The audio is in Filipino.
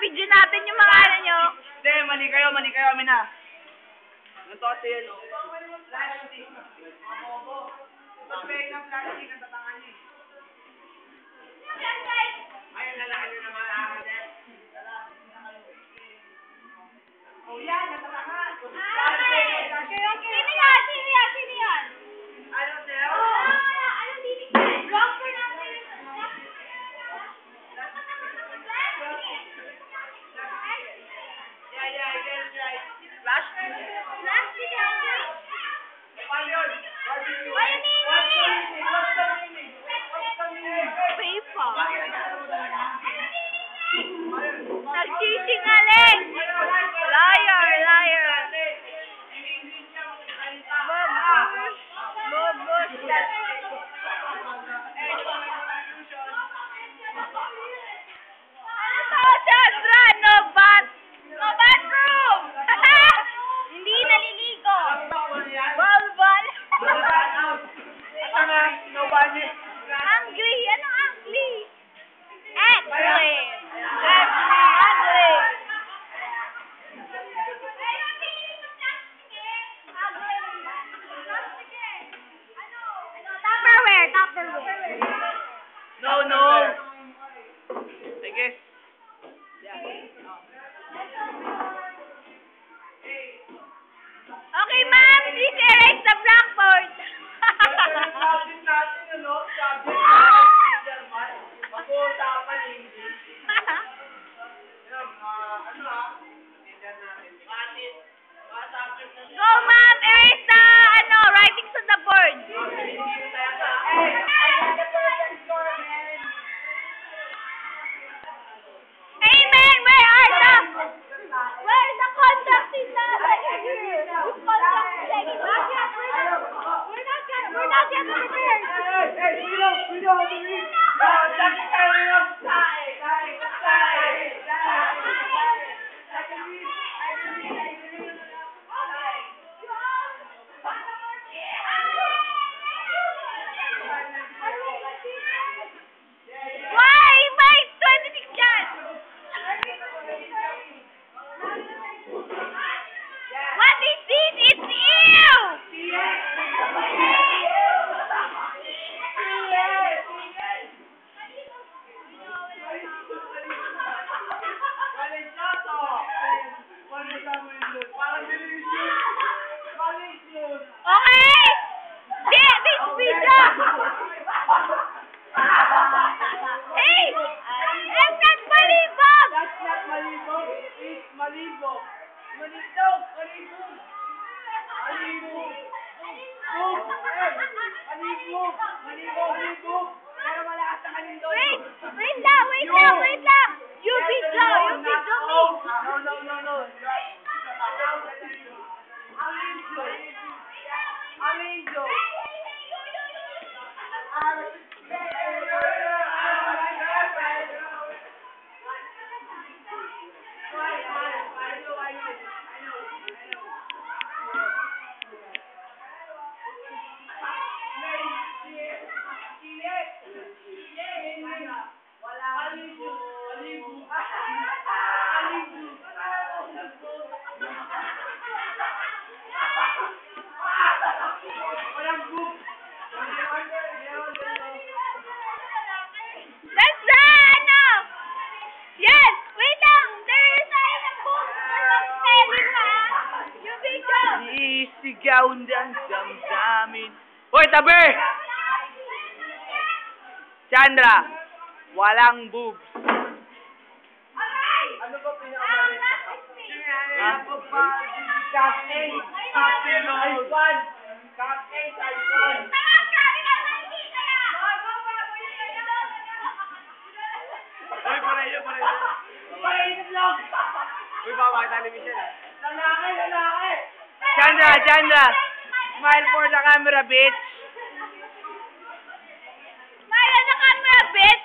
video natin yung mga ano nyo. Hindi, mali kayo, kami na. Ganito kasi yan, o. Plastic. Mabobo. Pag-peg ng plastic, ang tatangan niyo. Ayun, lalaki nyo naman, nakakadet. Oh, yan, natatangan. Sino yan? Sino yan? Ano, sir? Anong titig yan? Rocker natin. Yeah, I guess right. Plastic. Plastic yan. Paano yun? Ay, nini! What's the meaning? Paper. Bakit nagkakaroon mo talaga? Nagsisingaling! Liar! Ano to, Sandra? No bathroom! Hindi naliligo! Balbal! No budget. Angry! Ano angry? Ugly! Tupperware. No. I guess. Okay, ma'am. Please erase the blackboard. Sabi natin, ano? Sabi German. Mag-uusapan English. Yan, Tingnan natin. Go, ma'am. Erase the writings on the board. Hey, man, where's the contact in the here? Who's contact checking? We're not yet prepared. Hey, we don't have to read. Why? Why 26 yan? What is this? It's ew! Okay! This video! Hey! I'm not malibog! That's not malibog. It's malibog. Malibog. Malibog. Pero malakas na kanindog. Wait lang! You video me! No. Amigo. That's yes! Wait lang! There's a book for spelling You video! Isigaw ng damdamin. Hoy, tabi! Chandra, walang boobs. Ano ba pinakamalit? Captain iPhone. Uy, pareho. Uy, papakita ni Michelle, Lalaki! Chandra! Smile for the camera, bitch! Smile on the camera, bitch!